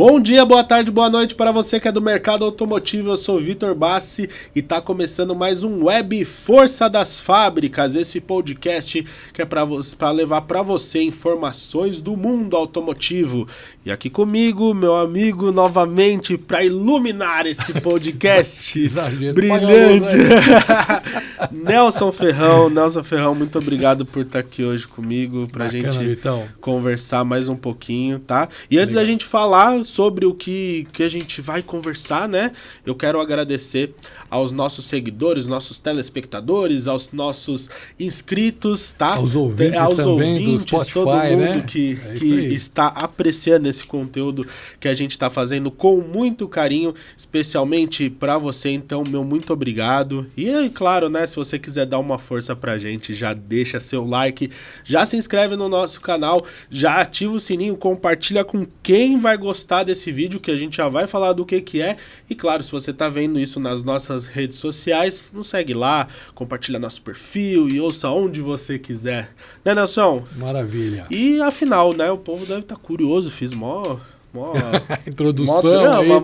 Bom dia, boa tarde, boa noite para você que é do mercado automotivo. Eu sou Vitor Bassi e está começando mais um Web Força das Fábricas, esse podcast que é para levar para você informações do mundo automotivo. E aqui comigo, meu amigo, novamente, para iluminar esse podcast brilhante, Nelson Ferrão, muito obrigado por estar aqui hoje comigo, para a gente conversar mais um pouquinho, tá? E antes da gente falar sobre o que a gente vai conversar, né? Eu quero agradecer aos nossos seguidores, nossos telespectadores, aos nossos inscritos, tá? Aos ouvintes também do Spotify, todo mundo, né? que está apreciando esse conteúdo que a gente está fazendo com muito carinho, especialmente para você. Então, meu muito obrigado. E aí, claro, né? Se você quiser dar uma força pra gente, já deixa seu like, já se inscreve no nosso canal, já ativa o sininho, compartilha com quem vai gostar desse vídeo, que a gente já vai falar do que é. E claro, se você tá vendo isso nas nossas redes sociais, nos segue lá, compartilha nosso perfil e ouça onde você quiser. Né, Nelson? Maravilha. E afinal, né, o povo deve estar curioso, fiz mó introdução, mó drama,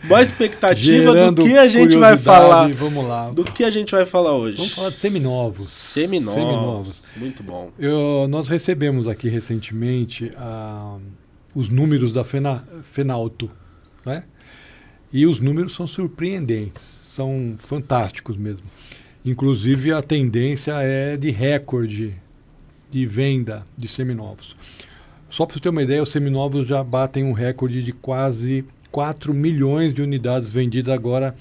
mó expectativa gerando do que a gente vai falar. Vamos lá. Do que a gente vai falar hoje? Vamos falar de seminovos. Seminovos. Muito bom. Nós recebemos aqui recentemente os números da Fenauto, né? E os números são surpreendentes, são fantásticos mesmo. Inclusive a tendência é de recorde de venda de seminovos. Só para você ter uma ideia, os seminovos já batem um recorde de quase 4 milhões de unidades vendidas agora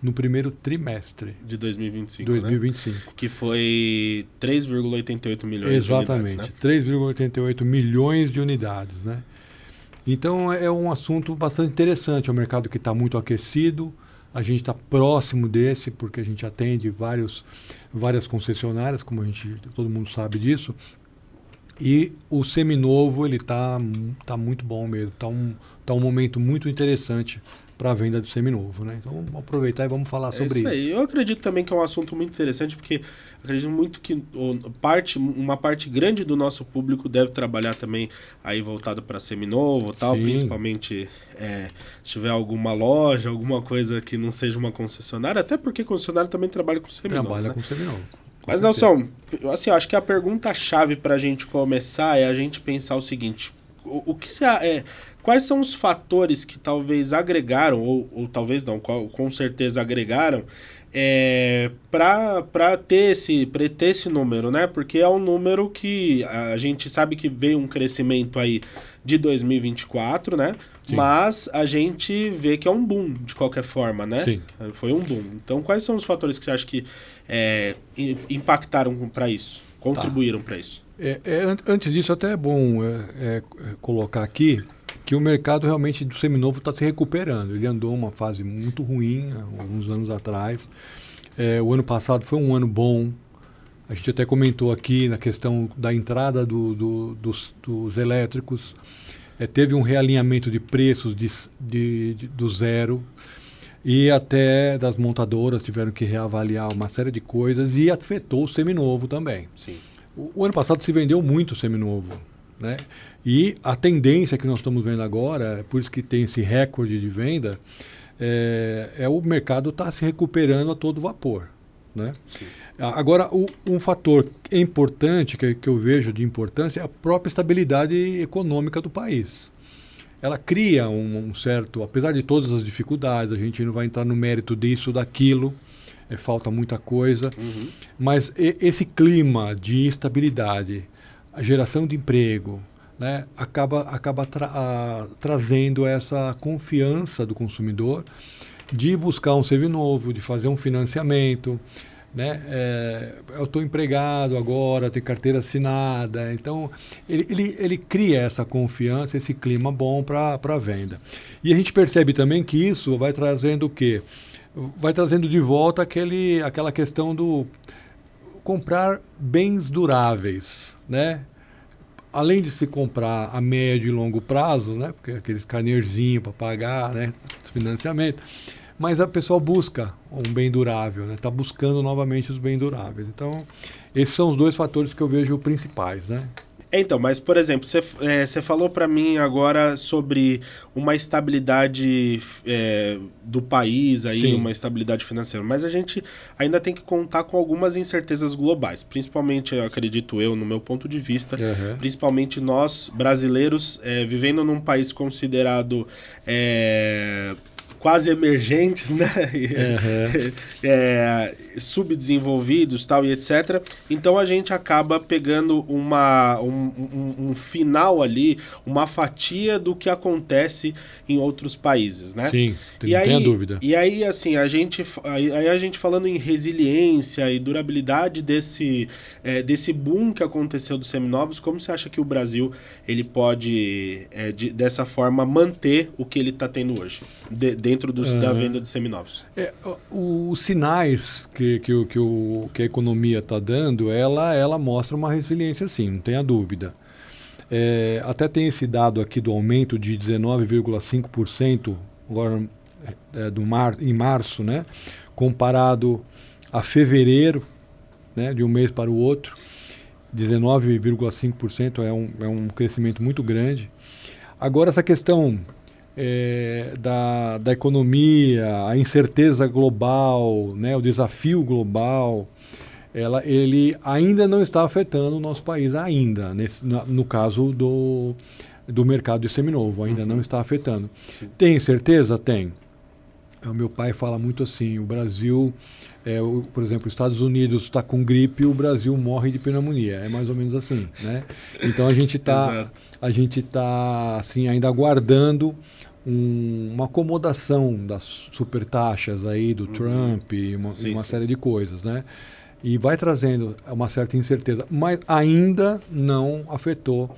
no primeiro trimestre de 2025, né? Que foi 3,88 milhões de unidades, né? 3,88 milhões de unidades, né? Então é um assunto bastante interessante, é um mercado que está muito aquecido, a gente está próximo desse, porque a gente atende várias concessionárias, como todo mundo sabe disso, e o seminovo ele tá muito bom mesmo, tá um momento muito interessante para a venda do seminovo, né? Então vamos aproveitar e vamos falar sobre isso. Eu acredito também que é um assunto muito interessante, porque acredito muito que uma parte grande do nosso público deve trabalhar também aí voltado para seminovo, tal, principalmente se tiver alguma loja, alguma coisa que não seja uma concessionária, até porque concessionária também trabalha com seminovo. Trabalha com seminovo. Mas, Nelson, assim, eu acho que a pergunta-chave para a gente começar é a gente pensar o seguinte: quais são os fatores que talvez agregaram, ou talvez não, com certeza agregaram, para ter esse número, né? Porque é um número que a gente sabe que veio um crescimento aí de 2024, né? Sim. Mas a gente vê que é um boom, de qualquer forma, né? Sim. Foi um boom. Então, quais são os fatores que você acha que impactaram para isso, contribuíram para isso? Antes disso, até é bom colocar aqui que o mercado realmente do seminovo está se recuperando. Ele andou uma fase muito ruim há alguns anos atrás. O ano passado foi um ano bom. A gente até comentou aqui na questão da entrada dos elétricos. Teve um realinhamento de preços do zero. E até das montadoras tiveram que reavaliar uma série de coisas e afetou o seminovo também. Sim. O ano passado se vendeu muito seminovo, né? E a tendência que nós estamos vendo agora, por isso que tem esse recorde de venda, o mercado está se recuperando a todo vapor, né? Sim. Agora, um fator importante, que eu vejo de importância, é a própria estabilidade econômica do país. Ela cria um certo, apesar de todas as dificuldades, a gente não vai entrar no mérito disso, daquilo, falta muita coisa, mas esse clima de estabilidade, a geração de emprego, né, acaba trazendo essa confiança do consumidor de buscar um seminovo, de fazer um financiamento, né? Eu estou empregado agora, tenho carteira assinada, então ele cria essa confiança, esse clima bom para a venda. E a gente percebe também que isso vai trazendo o quê? Vai trazendo de volta aquela questão do comprar bens duráveis, né? Além de se comprar a médio e longo prazo, né? Porque aqueles carneirinhos para pagar, né? Financiamento. Mas a pessoa busca um bem durável, né? Está buscando novamente os bens duráveis. Então, esses são os dois fatores que eu vejo principais, né? Então, mas, por exemplo, você falou para mim agora sobre uma estabilidade do país, aí, Sim. uma estabilidade financeira, mas a gente ainda tem que contar com algumas incertezas globais, principalmente, acredito eu, no meu ponto de vista, principalmente nós, brasileiros, vivendo num país considerado quase emergentes, né? Subdesenvolvidos, tal, e etc. Então a gente acaba pegando um final ali, uma fatia do que acontece em outros países, né? Sim, não tenha dúvida. E aí, assim, a gente falando em resiliência e durabilidade desse boom que aconteceu dos seminovos, como você acha que o Brasil ele pode, dessa forma, manter o que ele está tendo hoje, dentro da venda de seminovos? Os sinais que a economia está dando, ela mostra uma resiliência, sim, não tenha dúvida. Até tem esse dado aqui do aumento de 19,5% agora, em março, né, comparado a fevereiro, né, de um mês para o outro. 19,5% é um crescimento muito grande. Agora, essa questão da economia, a incerteza global, né, o desafio global, ele ainda não está afetando o nosso país ainda, no caso do mercado de seminovo, ainda não está afetando. Sim. Tem certeza? Tem. O meu pai fala muito assim, o Brasil, por exemplo, os Estados Unidos está com gripe, o Brasil morre de pneumonia, é mais ou menos assim, né? Então a gente está assim, ainda aguardando uma acomodação das supertaxas aí do Trump e uma série de coisas, né? E vai trazendo uma certa incerteza, mas ainda não afetou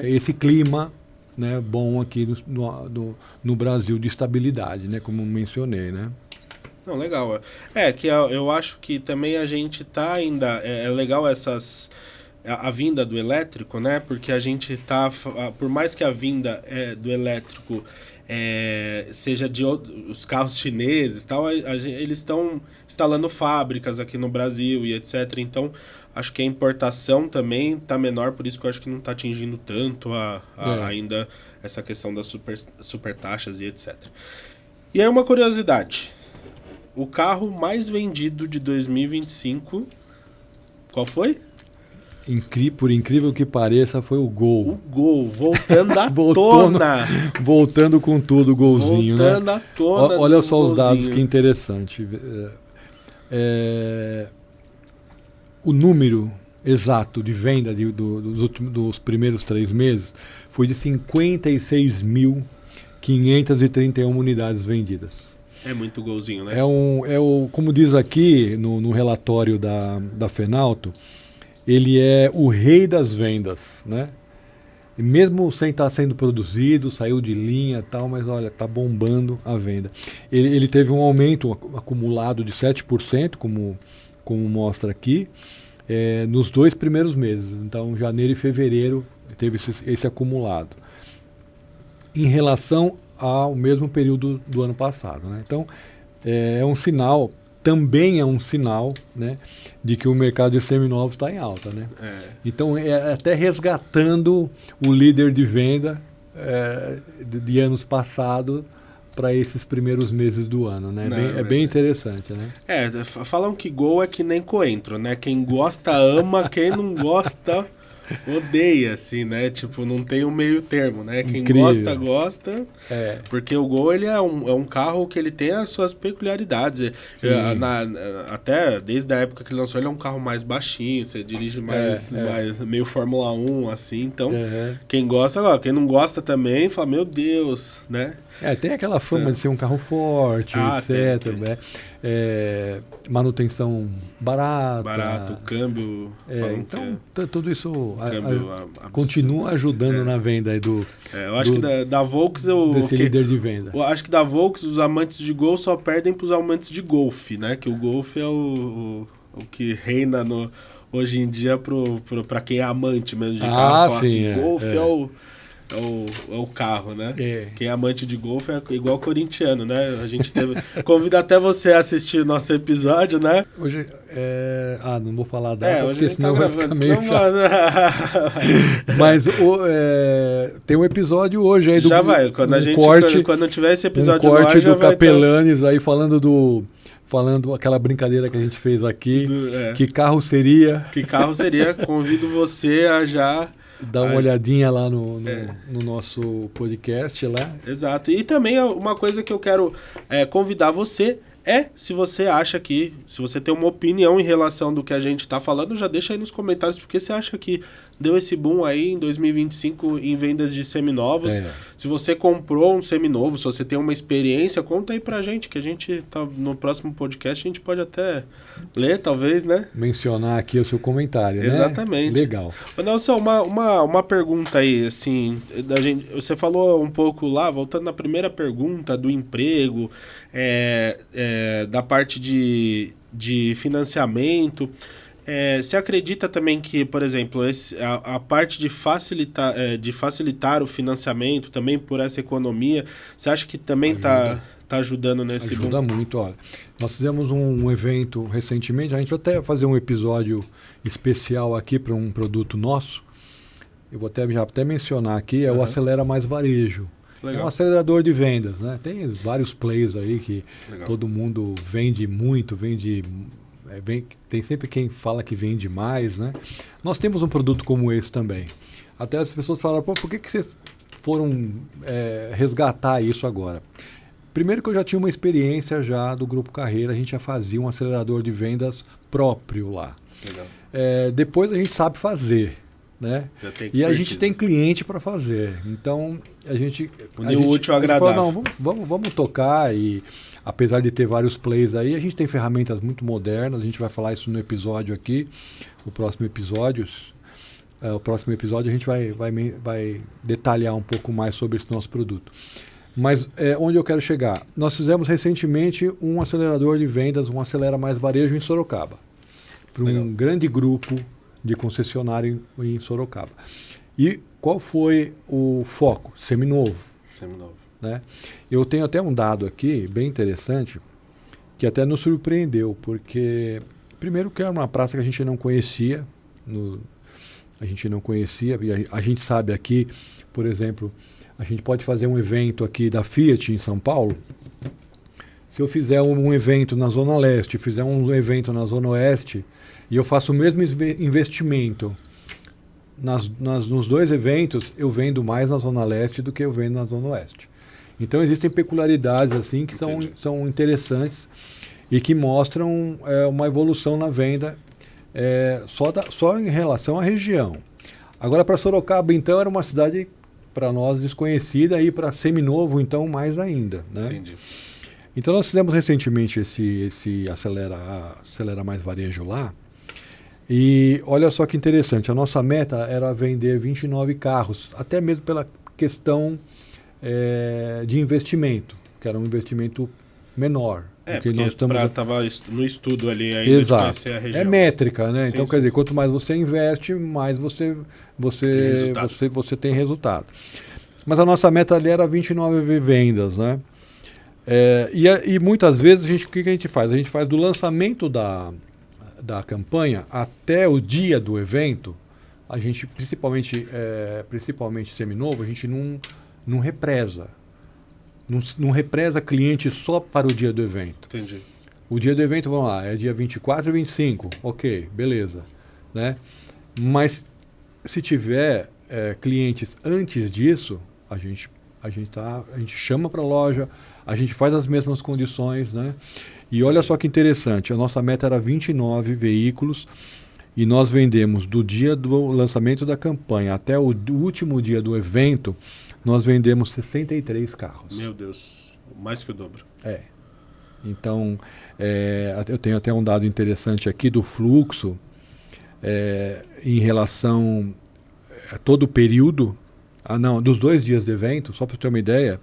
esse clima, né, bom aqui no Brasil de estabilidade, né, como mencionei, né? Não, legal. Que eu acho que também a gente tá ainda... É legal a vinda do elétrico, né? Porque a gente tá... Por mais que a vinda do elétrico seja de os carros chineses, tal, eles estão instalando fábricas aqui no Brasil e etc. Então, acho que a importação também está menor, por isso que eu acho que não está atingindo tanto ainda essa questão das super taxas e etc. E aí uma curiosidade. O carro mais vendido de 2025, qual foi? Por incrível que pareça, foi o Gol. O Gol, voltando à tona. Voltando com tudo o Golzinho, voltando, né? À tona. Olha só os dados, que interessante. O número exato de venda dos primeiros 3 meses foi de 56.531 unidades vendidas. É muito Golzinho, né? Como diz aqui no relatório da Fenalto, ele é o rei das vendas, né? E mesmo sem estar sendo produzido, saiu de linha e tal, mas olha, está bombando a venda. Ele teve um aumento acumulado de 7%, como mostra aqui, nos 2 primeiros meses. Então, janeiro e fevereiro teve esse acumulado. Em relação ao mesmo período do ano passado, né? Então, também é um sinal, né, de que o mercado de seminovos está em alta, né? Então, até resgatando o líder de venda de anos passados para esses primeiros meses do ano, né? É bem interessante, né? Falam que Gol é que nem coentro, né? Quem gosta ama, quem não gosta odeia, assim, né? Tipo, não tem um meio termo, né? Quem gosta. Porque o Gol, ele é um carro que ele tem as suas peculiaridades. Até desde a época que ele lançou, ele é um carro mais baixinho, você dirige mais meio Fórmula 1, assim. Então, quem gosta, quem não gosta também, fala, meu Deus, né? Tem aquela fama de ser um carro forte, etc. Né? Manutenção barata. Barato, câmbio. Então, tudo isso continua ajudando na venda aí eu acho que da Volks... desse líder de venda. Eu acho que da Volks, os amantes de Gol só perdem para os amantes de Golf, né? Que o Golf é o que reina hoje em dia para quem é amante mesmo de carro. Sim, Golf é o carro, né? É. Quem é amante de golfe é igual corintiano, né? A gente convido até você a assistir o nosso episódio, né? Hoje, não vou falar a data, hoje porque senão vai ficar meio senão... chato. Mas tem um episódio hoje aí do já vai, quando quando tiver esse episódio um corte lá, já do vai Capelanes aí falando aquela brincadeira que a gente fez aqui, que carro seria. Que carro seria, convido você a já... Dá uma olhadinha lá no nosso podcast lá. Exato. E também uma coisa que eu quero convidar você se você acha que, se você tem uma opinião em relação do que a gente está falando, já deixa aí nos comentários, porque você acha que deu esse boom aí em 2025 em vendas de seminovos. Se você comprou um seminovo, se você tem uma experiência, conta aí pra gente, que a gente tá no próximo podcast, a gente pode até ler, talvez, né? Mencionar aqui o seu comentário, né? Exatamente. Legal. Nelson, uma pergunta aí, assim, você falou um pouco lá, voltando na primeira pergunta do emprego, da parte de financiamento. Você acredita também que, por exemplo, a parte de facilitar o financiamento também por essa economia, você acha que também está ajudando nesse boom? Ajuda muito, olha. Nós fizemos um evento recentemente, a gente vai até fazer um episódio especial aqui para um produto nosso. Eu vou até mencionar aqui, o Acelera Mais Varejo. Legal. É um acelerador de vendas, né? Tem vários players aí que todo mundo vende muito, tem sempre quem fala que vende mais, né? Nós temos um produto como esse também. Até as pessoas falam, por que vocês foram resgatar isso agora? Primeiro que eu já tinha uma experiência já do Grupo Carreira, a gente já fazia um acelerador de vendas próprio lá. Legal. Depois a gente sabe fazer. Né? E a gente tem cliente para fazer. Então, a gente... Uniu o útil ao agradável. Falou, vamos tocar e... Apesar de ter vários plays aí, a gente tem ferramentas muito modernas, a gente vai falar isso no episódio aqui, o próximo episódio a gente vai detalhar um pouco mais sobre esse nosso produto. Mas onde eu quero chegar? Nós fizemos recentemente um acelerador de vendas, um Acelera Mais Varejo em Sorocaba, para um grande grupo de concessionário em Sorocaba. E qual foi o foco? Seminovo. Né? Eu tenho até um dado aqui, bem interessante, que até nos surpreendeu, porque, primeiro que era uma praça que a gente não conhecia, e a gente sabe aqui, por exemplo, a gente pode fazer um evento aqui da Fiat em São Paulo. Se eu fizer um evento na Zona Leste, fizer um evento na Zona Oeste, e eu faço o mesmo investimento nos dois eventos, eu vendo mais na Zona Leste do que eu vendo na Zona Oeste. Então existem peculiaridades assim que são interessantes e que mostram uma evolução na venda só em relação à região. Agora, para Sorocaba, então, era uma cidade para nós desconhecida, e para Seminovo, então, mais ainda. Né? Entendi. Então nós fizemos recentemente esse Acelera Mais Varejo lá. E olha só que interessante, a nossa meta era vender 29 carros, até mesmo pela questão de investimento, que era um investimento menor. Porque nós estava no estudo ali ainda. Exato. De conhecer a região. É métrica, né? Sim, então, quer dizer, quanto mais você investe, mais você tem resultado. Mas a nossa meta ali era 29 vendas, né? E muitas vezes, o que a gente faz? A gente faz do lançamento da campanha até o dia do evento, a gente, principalmente seminovo, a gente não represa. Não represa cliente só para o dia do evento. Entendi. O dia do evento, vamos lá, é dia 24 e 25. Ok, beleza. Né? Mas se tiver clientes antes disso, a gente chama para a loja, a gente faz as mesmas condições, né? E olha só que interessante, a nossa meta era 29 veículos e nós vendemos do dia do lançamento da campanha até o último dia do evento, nós vendemos 63 carros. Meu Deus, mais que o dobro. Então, eu tenho até um dado interessante aqui do fluxo em relação a todo o período, dos 2 dias de evento, só para você ter uma ideia.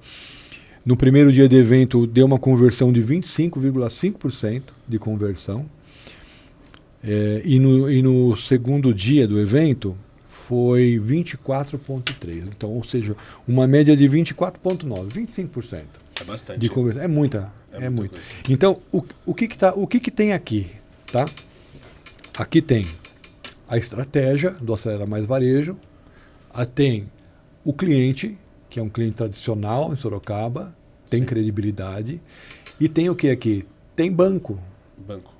No primeiro dia de evento deu uma conversão de 25,5% de conversão. E no segundo dia do evento foi 24,3%. Então, ou seja, uma média de 24,9%, 25%. É bastante. De conversão. É muita. É muito. Coisa. Então, o que tem aqui? Tá? Aqui tem a estratégia do Acelera Mais Varejo, tem o cliente, que é um cliente tradicional em Sorocaba, tem credibilidade, e tem o que aqui? Tem banco. Banco.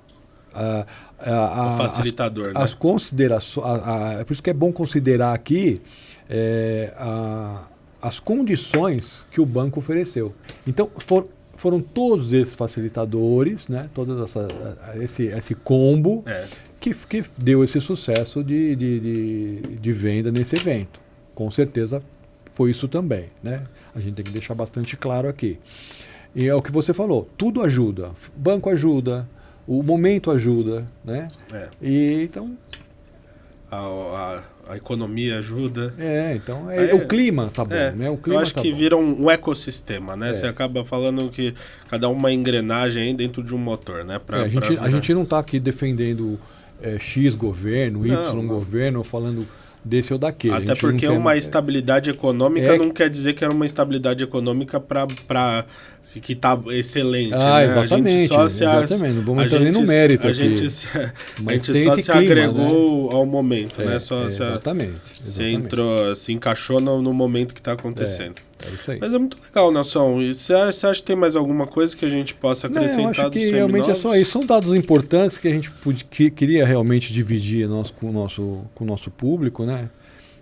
O facilitador, né? As considerações, é por isso que é bom considerar aqui as condições que o banco ofereceu. Então, foram todos esses facilitadores, né? Esse combo que deu esse sucesso de venda nesse evento. Com certeza foi isso também, né? A gente tem que deixar bastante claro aqui. E é o que você falou, tudo ajuda. O banco ajuda, o momento ajuda, né? E então... A economia ajuda. Então o clima tá bom, né? O clima eu acho que vira um ecossistema, né? Você acaba falando que cada uma engrenagem aí dentro de um motor, né? A gente não está aqui defendendo X governo, Y governo, falando desse ou daquele. Até porque uma estabilidade econômica não quer dizer que é uma estabilidade econômica para que está excelente, né? Exatamente, a gente só exatamente. Não vamos entrar nem no mérito aqui. A gente só se clima, agregou, né? Ao momento, né? Exatamente. Se encaixou no momento que está acontecendo. É isso aí. Mas é muito legal, Nelson. E você acha que tem mais alguma coisa que a gente possa acrescentar? Eu acho que realmente é só isso. São dados importantes que a gente queria realmente dividir com o nosso público, né?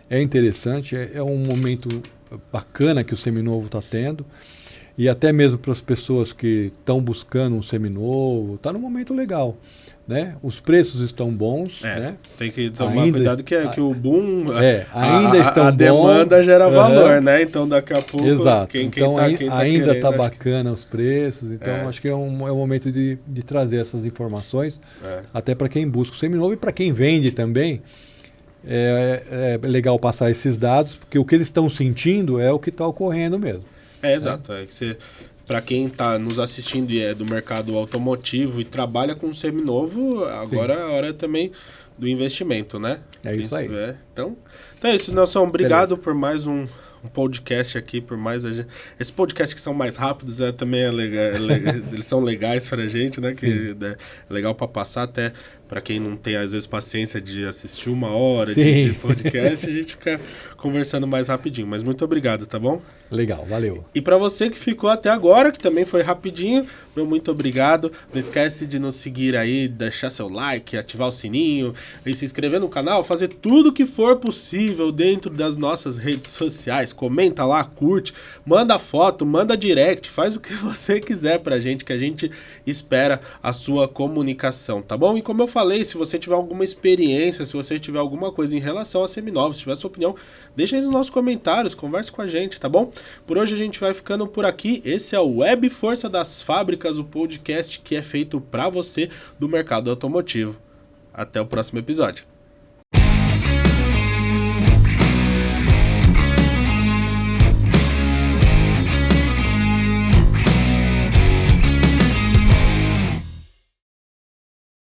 É interessante, é um momento bacana que o Seminovo está tendo. E até mesmo para as pessoas que estão buscando um seminovo, está num momento legal, né? Os preços estão bons, né? Tem que tomar cuidado que o boom, ainda estão a demanda gera valor, né? Então daqui a pouco quem ainda está bacana os preços, então acho que é um momento de trazer essas informações, até para quem busca o seminovo e para quem vende também. É legal passar esses dados, porque o que eles estão sentindo é o que está ocorrendo mesmo. Exato. Para quem está nos assistindo e é do mercado automotivo e trabalha com seminovo, agora é a hora também do investimento, né? É isso aí. Então é isso, Nelson. Obrigado por mais um podcast aqui, por mais... Esses podcasts que são mais rápidos também eles são legais para a gente, né? Que é legal para passar até para quem não tem, às vezes, paciência de assistir 1 hora de podcast, a gente fica conversando mais rapidinho. Mas muito obrigado, tá bom? Legal, valeu. E para você que ficou até agora, que também foi rapidinho, meu muito obrigado. Não esquece de nos seguir aí, deixar seu like, ativar o sininho, e se inscrever no canal, fazer tudo que for possível dentro das nossas redes sociais. Comenta lá, curte, manda foto, manda direct, faz o que você quiser pra gente, que a gente espera a sua comunicação, tá bom? E como eu falei, se você tiver alguma experiência, se você tiver alguma coisa em relação a seminovos, se tiver sua opinião, deixa aí nos nossos comentários, converse com a gente, tá bom? Por hoje a gente vai ficando por aqui. Esse é o Web Força das Fábricas, o podcast que é feito pra você do mercado automotivo. Até o próximo episódio.